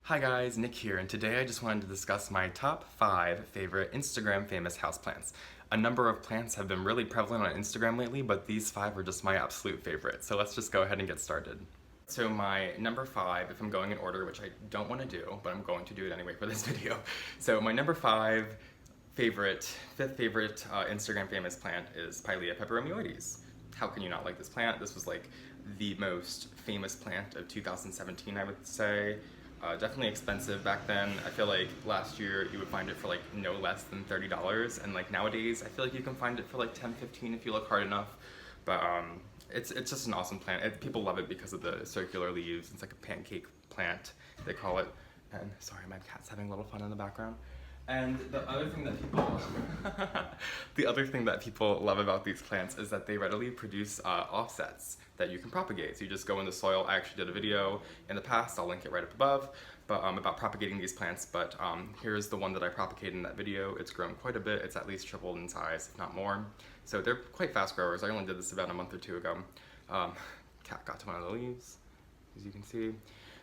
Hi guys, Nick here, and today I just wanted to discuss my top 5 favorite Instagram famous houseplants. A number of plants have been really prevalent on Instagram lately, but these 5 are just my absolute favorite, so let's just go ahead and get started. So my number 5, if I'm going in order, which I don't want to do, but I'm going to do it anyway for this video. So my number 5 fifth favorite Instagram famous plant is Pylea Pepperonis. How can you not like this plant? This was like the most famous plant of 2017, I would say. Definitely expensive back then. I feel like last year you would find it for like no less than $30, and like nowadays I feel like you can find it for like 10, 15 if you look hard enough. But it's just an awesome plant. People love it because of the circular leaves. It's like a pancake plant, they call it. And sorry, my cat's having a little fun in the background. And the other thing that people love about these plants is that they readily produce offsets that you can propagate. So you just go in the soil. I actually did a video in the past, I'll link it right up above, but about propagating these plants. But here's the one that I propagated in that video. It's grown quite a bit. It's at least tripled in size, if not more. So they're quite fast growers. I only did this about a month or two ago. Cat got to one of the leaves, as you can see.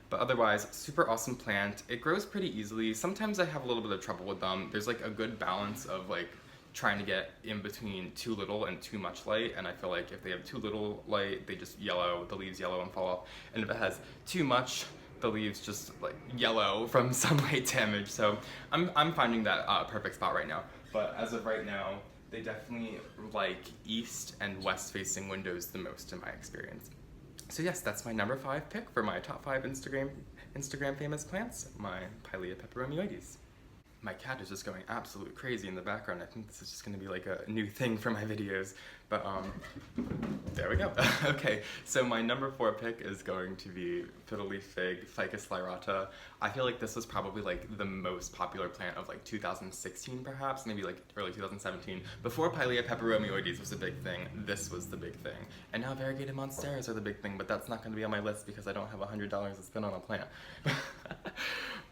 But otherwise, super awesome plant. It grows pretty easily. Sometimes I have a little bit of trouble with them. There's like a good balance of like trying to get in between too little and too much light, and I feel like if they have too little light, they just yellow, the leaves yellow and fall off. And if it has too much, the leaves just like yellow from sunlight damage. So I'm finding that perfect spot right now. But as of right now, they definitely like east and west facing windows the most in my experience. So yes, that's my number 5 pick for my top 5 Instagram famous plants, my Pylea Pepperonis. My cat is just going absolute crazy in the background. I think this is just going to be like a new thing for my videos, but there we go. Okay, so my number 4 pick is going to be Fiddly Fig, Ficus Ferrata. I feel like this was probably like the most popular plant of like 2016 perhaps, maybe like early 2017. Before Pylea Pepperonis was a big thing, this was the big thing. And now variegated monsteras are the big thing, but that's not going to be on my list because I don't have $100 to spend on a plant.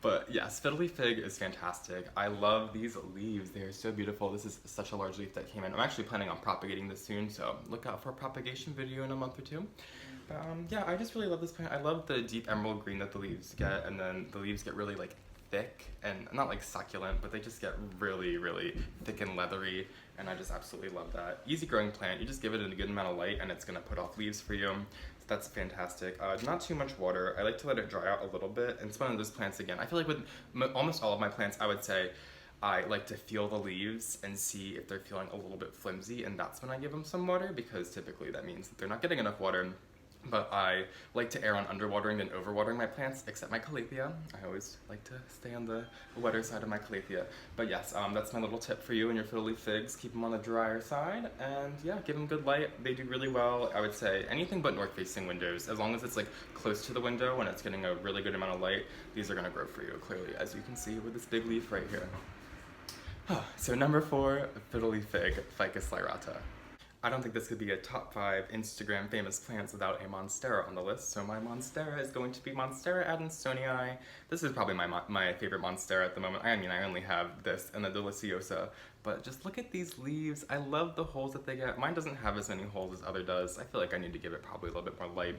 But yes, Fiddly Fig is fantastic. I love these leaves. They are so beautiful. This is such a large leaf that came in. I'm actually planning on propagating this soon, so look out for a propagation video in a month or two. But yeah, I just really love this plant. I love the deep emerald green that the leaves get, and then the leaves get really like thick and not like succulent, but they just get really, really thick and leathery, and I just absolutely love that. Easy growing plant. You just give it a good amount of light and it's gonna put off leaves for you. That's fantastic. Not too much water. I like to let it dry out a little bit. And it's one of those plants again. I feel like with almost all of my plants, I would say I like to feel the leaves and see if they're feeling a little bit flimsy, and that's when I give them some water, because typically that means that they're not getting enough water. But I like to err on underwatering than overwatering my plants, except my Calathea. I always like to stay on the wetter side of my Calathea. But yes, that's my little tip for you and your fiddly figs. Keep them on the drier side, and yeah, give them good light. They do really well. I would say anything but north-facing windows. As long as it's like close to the window and it's getting a really good amount of light, these are gonna grow for you, clearly, as you can see with this big leaf right here. So number 4, Fiddly Fig, Ficus Ferrata. I don't think this could be a top 5 Instagram famous plants without a monstera on the list, so my monstera is going to be Monstera adansonii. This is probably my favorite monstera at the moment. I mean, I only have this and the Deliciosa, but just look at these leaves. I love the holes that they get. Mine doesn't have as many holes as other does. I feel like I need to give it probably a little bit more light,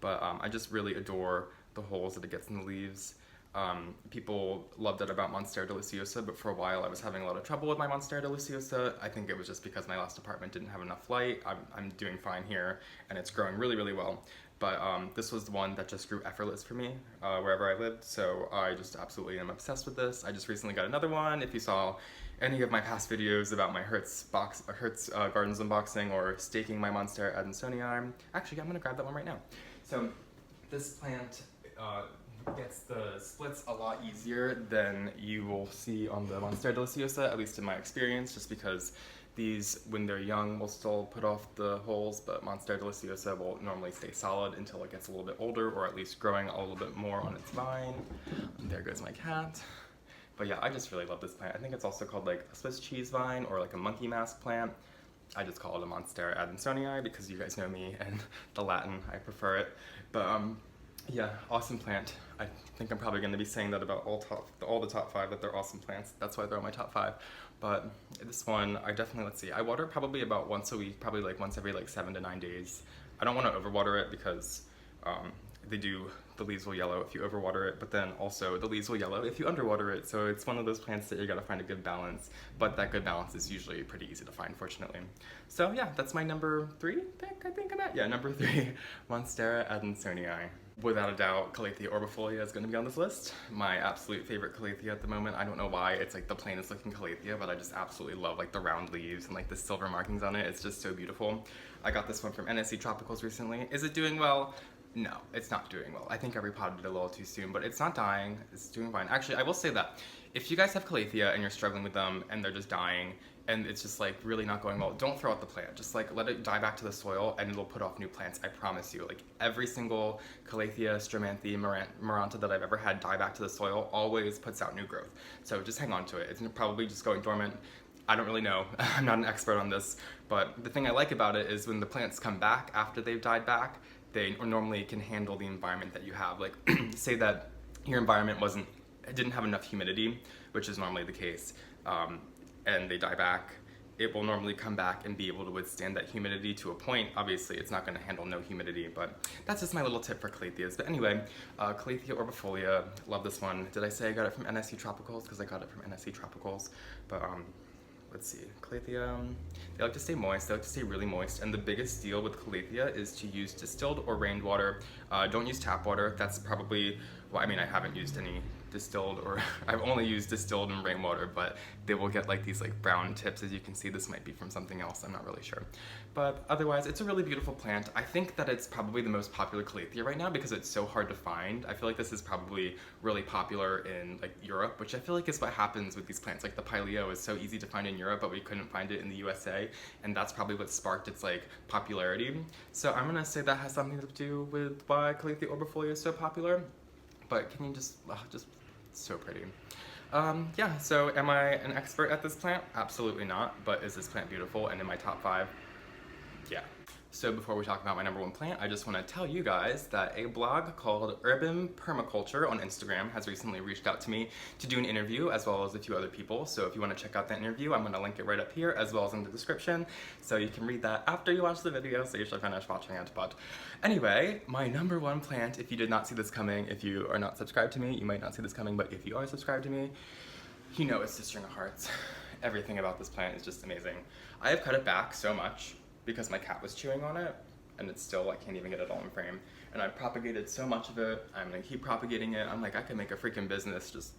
but I just really adore the holes that it gets in the leaves. People loved it about Monstera Deliciosa, but for a while I was having a lot of trouble with my Monstera Deliciosa. I think it was just because my last apartment didn't have enough light. I'm doing fine here, and it's growing really, really well. But this was the one that just grew effortless for me wherever I lived, so I just absolutely am obsessed with this. I just recently got another one. If you saw any of my past videos about my Hertz Gardens unboxing or staking my Monstera adansonii, actually I'm gonna grab that one right now. So this plant gets the splits a lot easier than you will see on the Monstera Deliciosa, at least in my experience, just because these, when they're young, will still put off the holes, but Monstera Deliciosa will normally stay solid until it gets a little bit older, or at least growing a little bit more on its vine. And there goes my cat. But yeah, I just really love this plant. I think it's also called like a Swiss cheese vine or like a monkey mask plant. I just call it a Monstera adansonii because you guys know me and the Latin, I prefer it. But yeah, awesome plant. I think I'm probably going to be saying that about all the top 5, that they're awesome plants. That's why they're on my top 5. But this one, I definitely, let's see, I water probably about once a week, probably like once every like 7 to 9 days. I don't want to overwater it because the leaves will yellow if you overwater it, but then also the leaves will yellow if you underwater it. So it's one of those plants that you gotta find a good balance, but that good balance is usually pretty easy to find, fortunately. So yeah, that's my number 3 pick, I think I'm at. Yeah, number 3, Monstera adansonii. Without a doubt, Calathea orbifolia is going to be on this list. My absolute favorite Calathea at the moment. I don't know why, it's like the plainest looking Calathea, but I just absolutely love like the round leaves and like the silver markings on it. It's just so beautiful. I got this one from NSC Tropicals recently. Is it doing well? No, it's not doing well. I think I repotted it a little too soon, but it's not dying. It's doing fine. Actually, I will say that if you guys have Calathea and you're struggling with them and they're just dying and it's just like really not going well, don't throw out the plant. Just like let it die back to the soil and it'll put off new plants. I promise you. Like every single Calathea, Stromanthe, Maranta that I've ever had die back to the soil always puts out new growth. So just hang on to it. It's probably just going dormant. I don't really know. I'm not an expert on this, but the thing I like about it is when the plants come back after they've died back, they normally can handle the environment that you have. Like say that your environment didn't have enough humidity, which is normally the case, and they die back, it will normally come back and be able to withstand that humidity to a point. Obviously, it's not going to handle no humidity, but that's just my little tip for Calatheas. But anyway, Calathea orbifolia, love this one. Did I say I got it from NSC Tropicals? Because I got it from NSC Tropicals. But let's see, Calathea, they like to stay moist, they like to stay really moist, and the biggest deal with Calathea is to use distilled or rainwater. Don't use tap water. That's probably, well, I mean, I haven't used any distilled, or I've only used distilled and rainwater, but they will get like these like brown tips. As you can see, this might be from something else, I'm not really sure. But otherwise, it's a really beautiful plant. I think that it's probably the most popular Calathea right now because it's so hard to find. I feel like this is probably really popular in like Europe, which I feel like is what happens with these plants. Like the Pylea is so easy to find in Europe, but we couldn't find it in the USA, and that's probably what sparked its like popularity. So I'm gonna say that has something to do with why Calathea orbifolia is so popular. But can you just so pretty. Yeah, so am I an expert at this plant? Absolutely not, but is this plant beautiful and in my top 5? Yeah. So before we talk about my number 1 plant, I just want to tell you guys that a blog called Urban Permaculture on Instagram has recently reached out to me to do an interview, as well as a few other people. So if you want to check out that interview, I'm going to link it right up here, as well as in the description. So you can read that after you watch the video, so you should finish watching it. But anyway, my number 1 plant, if you did not see this coming, if you are not subscribed to me, you might not see this coming, but if you are subscribed to me, you know it's the String of Hearts. Everything about this plant is just amazing. I have cut it back so much because my cat was chewing on it, and it's still, I can't even get it all in frame. And I propagated so much of it, I'm gonna keep propagating it. I'm like, I could make a freaking business just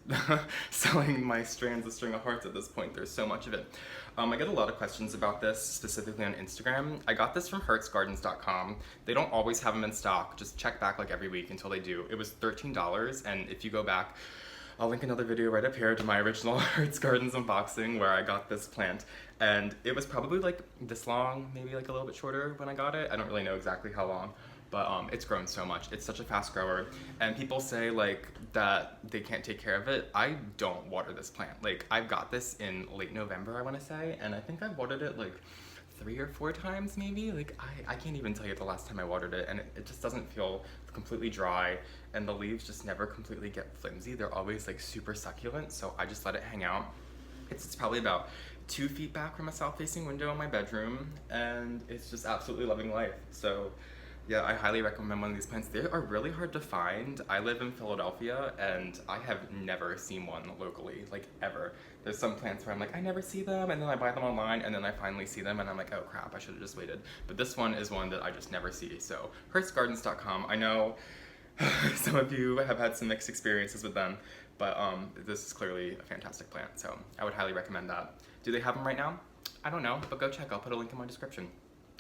selling my strands of String of Hearts at this point. There's so much of it. I get a lot of questions about this, specifically on Instagram. I got this from hertzgardens.com. They don't always have them in stock. Just check back like every week until they do. It was $13, and if you go back, I'll link another video right up here to my original Hertz Gardens unboxing where I got this plant, and it was probably like this long, maybe like a little bit shorter when I got it. I don't really know exactly how long, but it's grown so much. It's such a fast grower, and people say like that they can't take care of it. I don't water this plant. Like I've got this in late November, I want to say, and I think I've watered it like 3 or 4 times maybe. Like I can't even tell you the last time I watered it, and it just doesn't feel completely dry, and the leaves just never completely get flimsy. They're always like super succulent, so I just let it hang out. It's probably about 2 feet back from a south-facing window in my bedroom, and it's just absolutely loving life. So yeah, I highly recommend one of these plants. They are really hard to find. I live in Philadelphia, and I have never seen one locally, like ever. There's some plants where I'm like, I never see them, and then I buy them online, and then I finally see them, and I'm like, oh crap, I should have just waited. But this one is one that I just never see. So hertzgardens.com. I know some of you have had some mixed experiences with them, but this is clearly a fantastic plant, so I would highly recommend that. Do they have them right now? I don't know, but go check. I'll put a link in my description.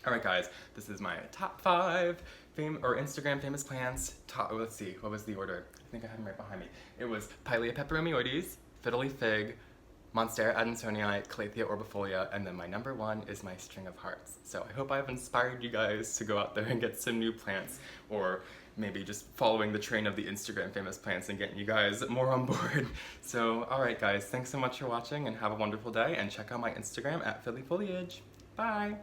Alright guys, this is my top 5 Instagram famous plants. Let's see, what was the order? I think I have them right behind me. It was Pylea Pepperonis, Fiddly Fig, Monstera adansonii, Calathea orbifolia, and then my number 1 is my String of Hearts. So I hope I've inspired you guys to go out there and get some new plants, or maybe just following the train of the Instagram famous plants and getting you guys more on board. So alright guys, thanks so much for watching, and have a wonderful day, and check out my Instagram at Philly Foliage. Bye!